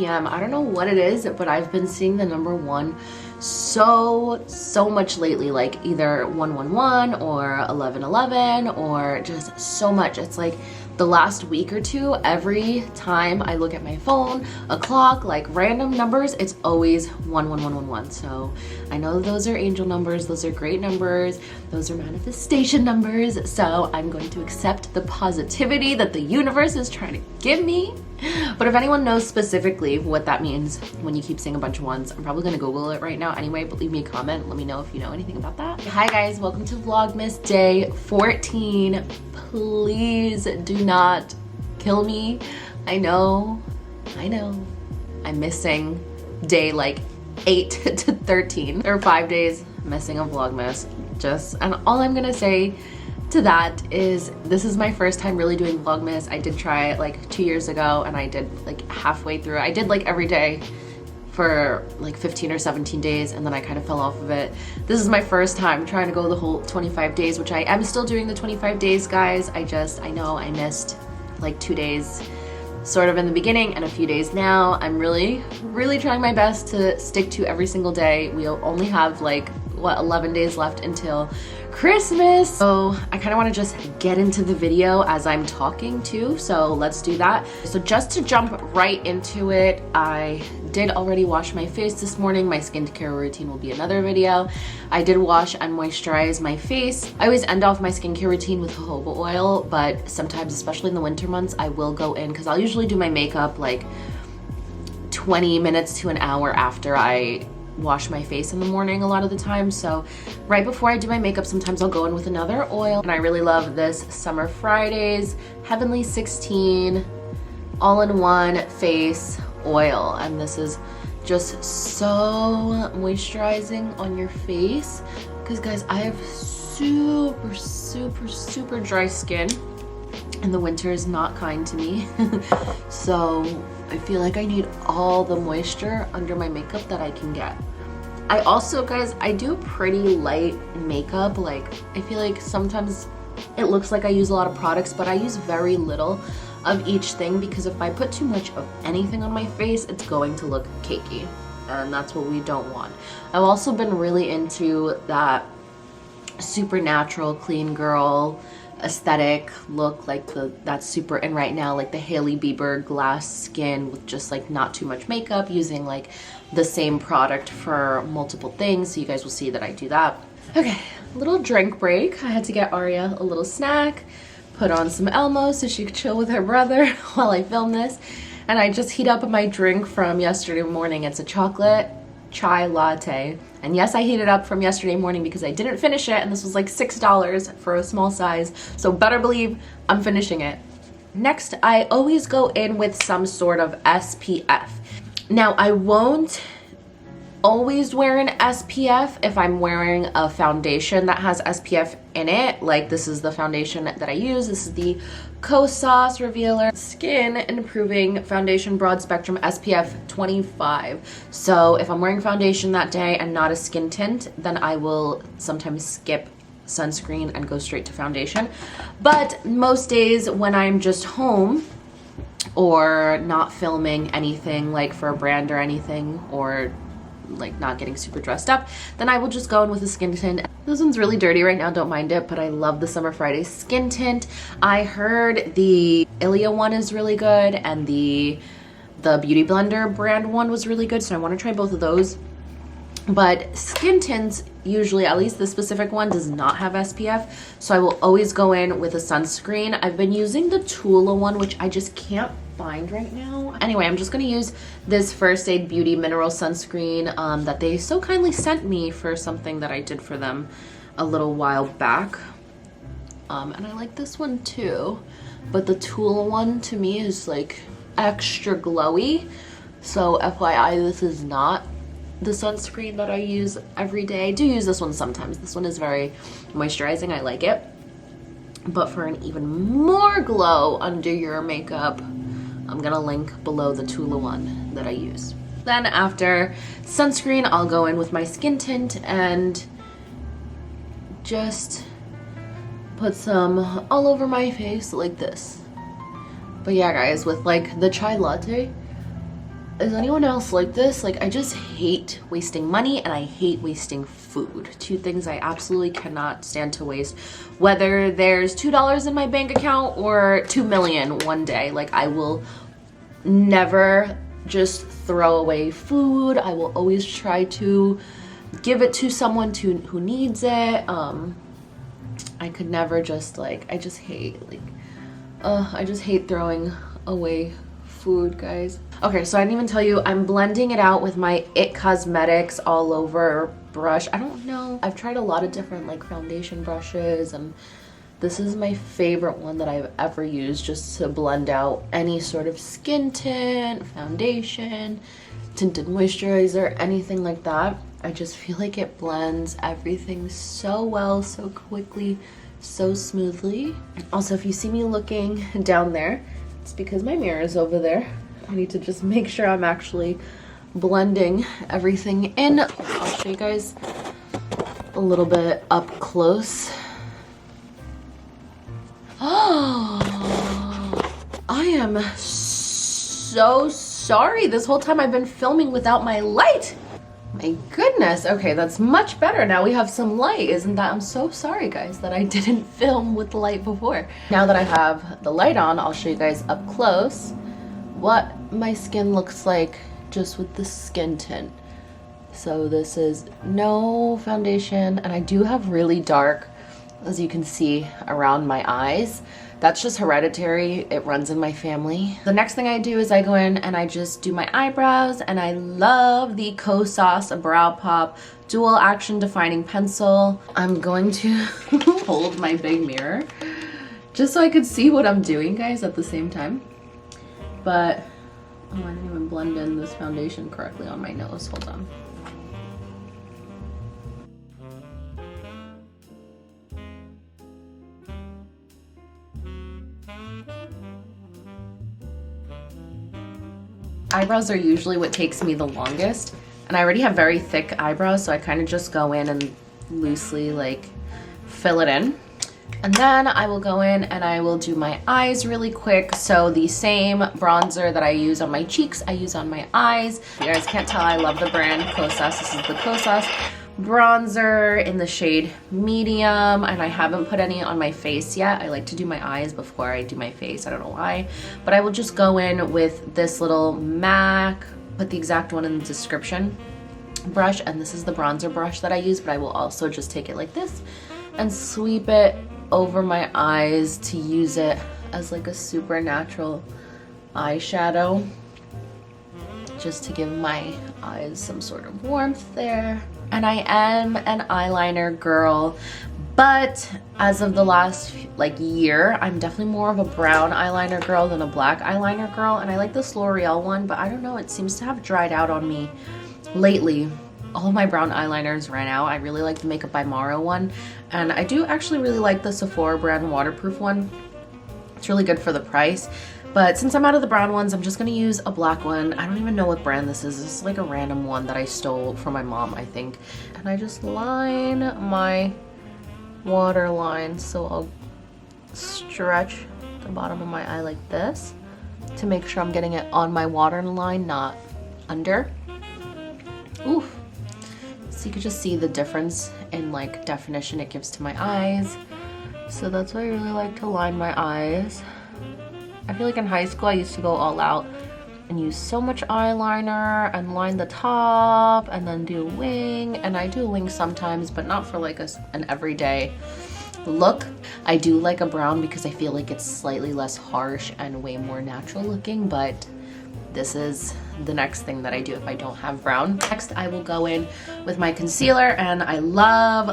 p.m. I don't know what it is, but I've been seeing the number 1 so much lately, like either 111 or 1111 or just so much. It's like the last week or two, every time I look at my phone, a clock, like random numbers, it's always 11111. So I know those are angel numbers, those are great numbers, those are manifestation numbers. So I'm going to accept the positivity that the universe is trying to give me. But if anyone knows specifically what that means when you keep saying a bunch of ones, I'm probably gonna Google it right now anyway, but leave me a comment. Let me know if you know anything about that. Hi guys, welcome to Vlogmas day 14. Please do not kill me. I know. I'm missing day like 8 to 13. There are 5 days missing a Vlogmas. And all I'm gonna say to that is this is my first time really doing Vlogmas. I did try it like 2 years ago and I did like halfway through. I did like every day for like 15 or 17 days and then I kind of fell off of it. This is my first time trying to go the whole 25 days, which I am still doing the 25 days, guys. I know I missed like 2 days sort of in the beginning and a few days now. I'm really trying my best to stick to every single day. We'll only have like, what, 11 days left until Christmas. So I kind of want to just get into the video as I'm talking too. So let's do that. So just to jump right into it, I did already wash my face this morning. My skincare routine will be another video. I did wash and moisturize my face. I always end off my skincare routine with jojoba oil, but sometimes, especially in the winter months, I will go in because I'll usually do my makeup like 20 minutes to an hour after I wash my face in the morning a lot of the time. So right before I do my makeup, sometimes I'll go in with another oil. And I really love this Summer Fridays Heavenly 16 all-in-one face oil. And this is just so moisturizing on your face because guys, I have super dry skin and the winter is not kind to me. So I feel like I need all the moisture under my makeup that I can get. I also, guys, I do pretty light makeup. Like, I feel like sometimes it looks like I use a lot of products, but I use very little of each thing because if I put too much of anything on my face, it's going to look cakey, and that's what we don't want. I've also been really into that super natural, clean girl aesthetic look, like that's super in right now, like the Hailey Bieber glass skin with just like not too much makeup, using like the same product for multiple things. So you guys will see that I do that. Okay, little drink break. I had to get Aria a little snack, put on some Elmo so she could chill with her brother while I film this. And I just heat up my drink from yesterday morning. It's a chocolate chai latte. And yes, I heated up from yesterday morning because I didn't finish it, and this was like $6 for a small size. So better believe I'm finishing it. Next, I always go in with some sort of SPF. Now, I won't always wear an SPF if I'm wearing a foundation that has SPF in it. Like this is the foundation that I use. This is the Kosas Revealer Skin Improving Foundation Broad Spectrum SPF 25. So if I'm wearing foundation that day and not a skin tint, then I will sometimes skip sunscreen and go straight to foundation. But most days when I'm just home or not filming anything like for a brand or anything, or like not getting super dressed up, then I will just go in with a skin tint. This one's really dirty right now, don't mind it, but I love the Summer Friday skin tint. I heard the Ilia one is really good and the Beauty Blender brand one was really good, so I want to try both of those. But skin tints usually, at least the specific one, does not have SPF, so I will always go in with a sunscreen. I've been using the Tula one, which I just can't find right now. Anyway, I'm just gonna use this First Aid Beauty mineral sunscreen that they so kindly sent me for something that I did for them a little while back. And I like this one too, but the Tula one to me is like extra glowy. So FYI, this is not the sunscreen that I use every day. I do use this one sometimes. This one is very moisturizing. I like it. But for an even more glow under your makeup, I'm gonna link below the Tula one that I use. Then after sunscreen, I'll go in with my skin tint and just put some all over my face like this. But yeah, guys, with like the chai latte, Is anyone else like this? Like, I just hate wasting money and I hate wasting food. Two things I absolutely cannot stand to waste. Whether there's $2 in my bank account or 2 million one day, like I will never just throw away food. I will always try to give it to someone who needs it. I could never just like, I just hate throwing away food, guys. Okay, so I didn't even tell you, I'm blending it out with my It Cosmetics all over brush. I don't know, I've tried a lot of different like foundation brushes, and this is my favorite one that I've ever used just to blend out any sort of skin tint, foundation, tinted moisturizer, anything like that. I just feel like it blends everything so well, so quickly, so smoothly. Also, if you see me looking down there, it's because my mirror is over there. I need to just make sure I'm actually blending everything in. I'll show you guys a little bit up close. Oh, I am so sorry. This whole time I've been filming without my light. My goodness. Okay, that's much better. Now we have some light. Isn't that? I'm so sorry, guys, that I didn't film with the light before. Now that I have the light on, I'll show you guys up close what my skin looks like just with the skin tint. So this is no foundation, and I do have really dark, as you can see, around my eyes. That's just hereditary. It runs in my family. The next thing I do is I go in and I just do my eyebrows, and I love the Kosas Brow Pop Dual Action Defining Pencil. I'm going to hold my big mirror just so I could see what I'm doing, guys, at the same time. But, oh, I didn't even blend in this foundation correctly on my nose. Hold on. Eyebrows are usually what takes me the longest, and I already have very thick eyebrows, so I kind of just go in and loosely like fill it in. And then I will go in and I will do my eyes really quick. So the same bronzer that I use on my cheeks, I use on my eyes. You guys can't tell I love the brand Kosas. This is the Kosas bronzer in the shade medium, and I haven't put any on my face yet. I like to do my eyes before I do my face. I don't know why, but I will just go in with this little MAC, put the exact one in the description, brush, and this is the bronzer brush that I use, but I will also just take it like this and sweep it over my eyes to use it as like a super natural eyeshadow, just to give my eyes some sort of warmth there. And I am an eyeliner girl, but as of the last like year, I'm definitely more of a brown eyeliner girl than a black eyeliner girl. And I like this L'Oreal one, but I don't know, it seems to have dried out on me lately. All of my brown eyeliners ran out. I really like the Makeup by Mara one, and I do actually really like the Sephora brand waterproof one. It's really good for the price. But since I'm out of the brown ones, I'm just gonna use a black one. I don't even know what brand this is. This is like a random one that I stole from my mom, I think. And I just line my waterline. So I'll stretch the bottom of my eye like this to make sure I'm getting it on my waterline, not under. Oof. So you can just see the difference in like definition it gives to my eyes. So that's why I really like to line my eyes. I feel like in high school I used to go all out and use so much eyeliner and line the top and then do a wing. And I do a wing sometimes, but not for like an everyday look. I do like a brown because I feel like it's slightly less harsh and way more natural looking, but this is the next thing that I do if I don't have brown. Next, I will go in with my concealer, and I love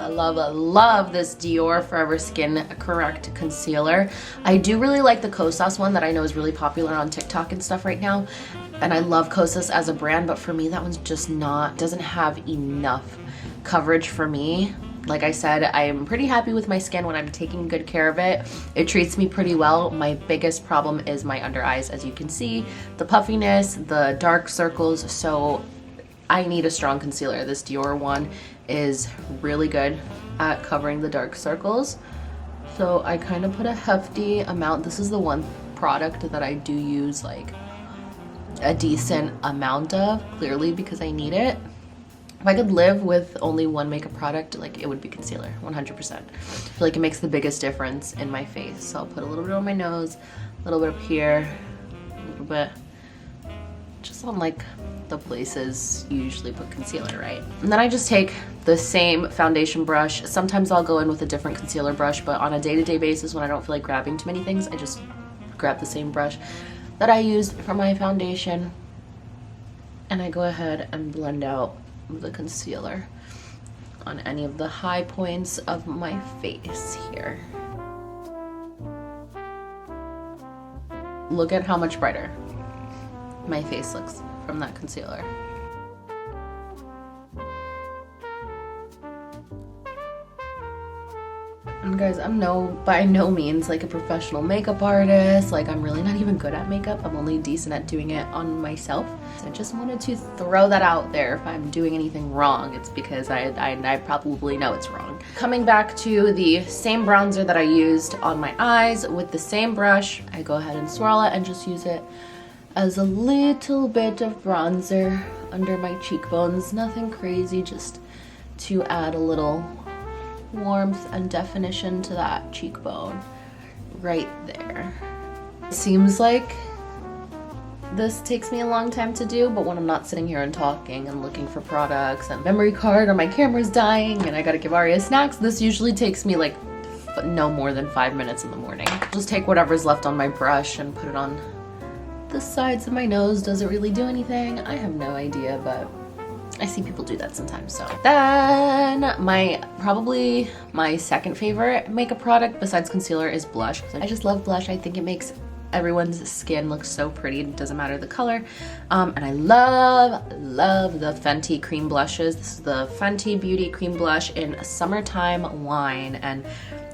this Dior Forever Skin Correct concealer. I do really like the Kosas one that I know is really popular on TikTok and stuff right now, and I love Kosas as a brand, but for me that one's just doesn't have enough coverage for me. Like I said, I'm pretty happy with my skin when I'm taking good care of it. It treats me pretty well. My biggest problem is my under eyes, as you can see, the puffiness, the dark circles, so I need a strong concealer. This Dior one is really good at covering the dark circles. So I kind of put a hefty amount. This is the one product that I do use like a decent amount of, clearly, because I need it. If I could live with only one makeup product, like, it would be concealer, 100%. I feel like it makes the biggest difference in my face. So I'll put a little bit on my nose, a little bit up here, a little bit just on like the places you usually put concealer, right? And then I just take the same foundation brush. Sometimes I'll go in with a different concealer brush, but on a day-to-day basis when I don't feel like grabbing too many things, I just grab the same brush that I used for my foundation, and I go ahead and blend out the concealer on any of the high points of my face here. Look at how much brighter my face looks from that concealer. And guys, I'm by no means like a professional makeup artist. Like, I'm really not even good at makeup. I'm only decent at doing it on myself. So I just wanted to throw that out there. If I'm doing anything wrong, it's because I probably know it's wrong. Coming back to the same bronzer that I used on my eyes with the same brush, I go ahead and swirl it and just use it as a little bit of bronzer under my cheekbones. Nothing crazy, just to add a little warmth and definition to that cheekbone right there. It seems like this takes me a long time to do, but when I'm not sitting here and talking and looking for products and memory card or my camera's dying and I gotta give Aria snacks, this usually takes me like no more than 5 minutes in the morning. Just take whatever's left on my brush and put it on the sides of my nose. Does it really do anything? I have no idea, but I see people do that sometimes. So then probably my second favorite makeup product besides concealer is blush. I just love blush. I think it makes everyone's skin look so pretty. It doesn't matter the color. And I love the Fenty cream blushes. This is the Fenty Beauty Cream Blush in Summertime Wine. And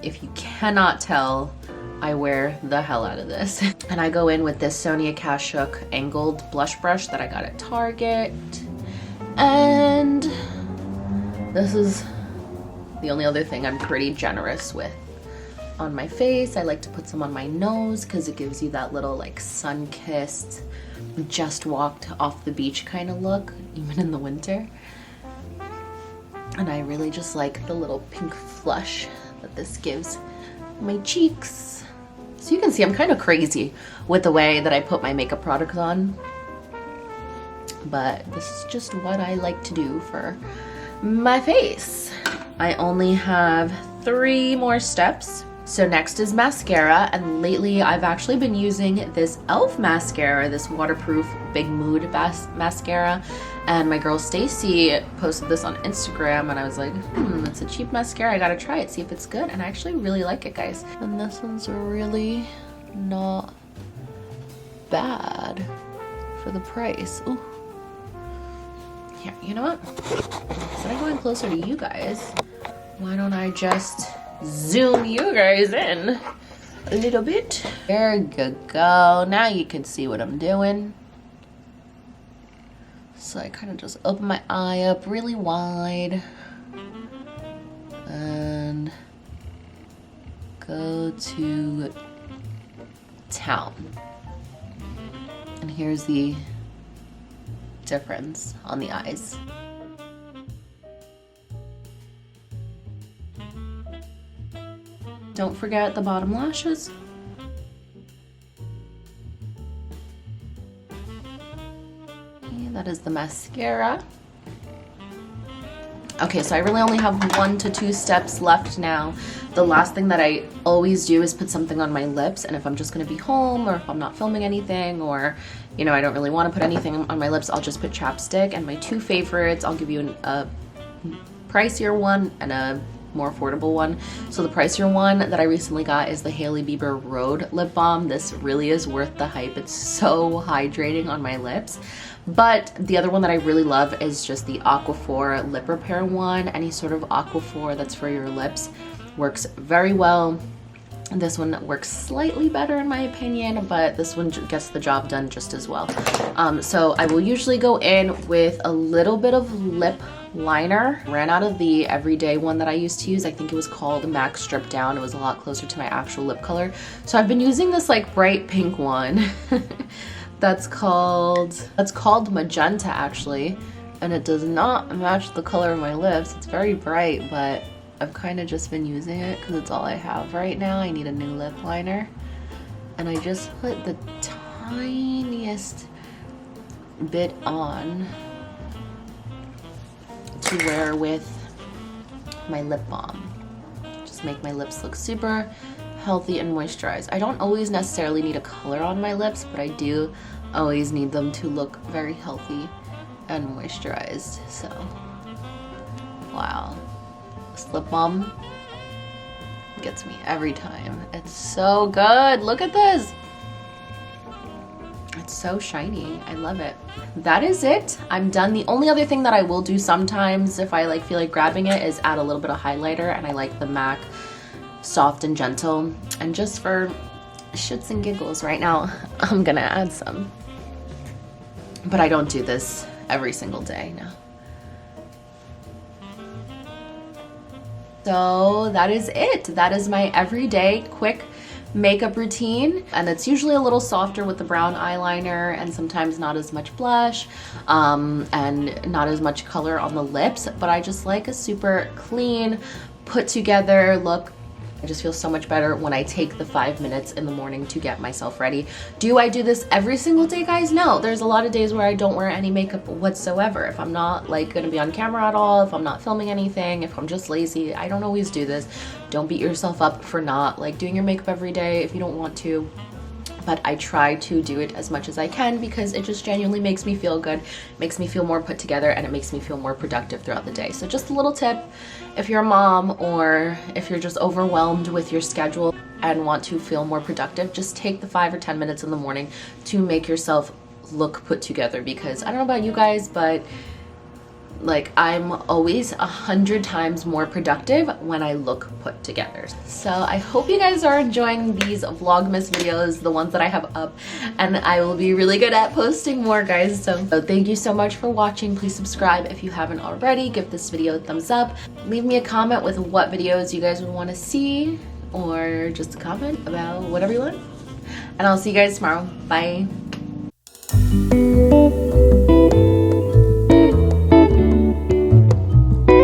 if you cannot tell, I wear the hell out of this. And I go in with this Sonia Kashuk angled blush brush that I got at Target. And this is the only other thing I'm pretty generous with on my face. I like to put some on my nose because it gives you that little like sun-kissed, just walked off the beach kind of look, even in the winter. And I really just like the little pink flush that this gives my cheeks. So you can see I'm kind of crazy with the way that I put my makeup products on. But this is just what I like to do for my face. I only have 3 more steps. So next is mascara, and lately I've actually been using this e.l.f. mascara, this waterproof Big Mood mascara. And my girl Stacy posted this on Instagram and I was like, it's a cheap mascara, I gotta try it, see if it's good. And I actually really like it, guys. And this one's really not bad for the price. Ooh. Here, you know what? Instead of going closer to you guys, why don't I just zoom you guys in a little bit? There you go. Now you can see what I'm doing. So I kind of just open my eye up really wide and go to town. And here's the difference on the eyes. Don't forget the bottom lashes. Okay, that is the mascara. Okay, so I really only have 1 to 2 steps left now. The last thing that I always do is put something on my lips, and if I'm just gonna be home or if I'm not filming anything or, you know, I don't really wanna put anything on my lips, I'll just put chapstick. And my 2 favorites, I'll give you a pricier one and a more affordable one. So the pricier one that I recently got is the Hailey Bieber Road Lip Balm. This really is worth the hype. It's so hydrating on my lips. But the other one that I really love is just the Aquaphor Lip Repair one. Any sort of Aquaphor that's for your lips works very well. This one works slightly better in my opinion, but this one gets the job done just as well. So I will usually go in with a little bit of lip liner. Ran out of the everyday one that I used to use. I think it was called MAC Strip Down. It was a lot closer to my actual lip color. So I've been using this like bright pink one that that's called Magenta actually, and it does not match the color of my lips. It's very bright, but I've kind of just been using it because it's all I have right now. I need a new lip liner, and I just put the tiniest bit on to wear with my lip balm. Just make my lips look super healthy and moisturized. I don't always necessarily need a color on my lips, but I do always need them to look very healthy and moisturized. So, wow. This lip balm gets me every time. It's so good. Look at this. It's so shiny. I love it. That is it. I'm done. The only other thing that I will do sometimes if I feel like grabbing it is add a little bit of highlighter, and I like the MAC Soft and Gentle. And just for shits and giggles right now, I'm gonna add some. But I don't do this every single day, no. So that is it. That is my everyday quick makeup routine, and it's usually a little softer with the brown eyeliner and sometimes not as much blush and not as much color on the lips, but I just like a super clean, put together look. I just feel so much better when I take the 5 minutes in the morning to get myself ready. Do I do this every single day, guys? No. There's a lot of days where I don't wear any makeup whatsoever. If I'm not gonna be on camera at all, if I'm not filming anything, if I'm just lazy, I don't always do this. Don't beat yourself up for not doing your makeup every day if you don't want to. But I try to do it as much as I can because it just genuinely makes me feel good, makes me feel more put together, and it makes me feel more productive throughout the day. So just a little tip, if you're a mom or if you're just overwhelmed with your schedule and want to feel more productive, just take the 5 or 10 minutes in the morning to make yourself look put together, because I don't know about you guys, but I'm always 100 times more productive when I look put together. So I hope you guys are enjoying these Vlogmas videos, the ones that I have up, and I will be really good at posting more, guys. So thank you so much for watching. Please subscribe if you haven't already. Give this video a thumbs up. Leave me a comment with what videos you guys would want to see, or just a comment about whatever you want. And I'll see you guys tomorrow. Bye.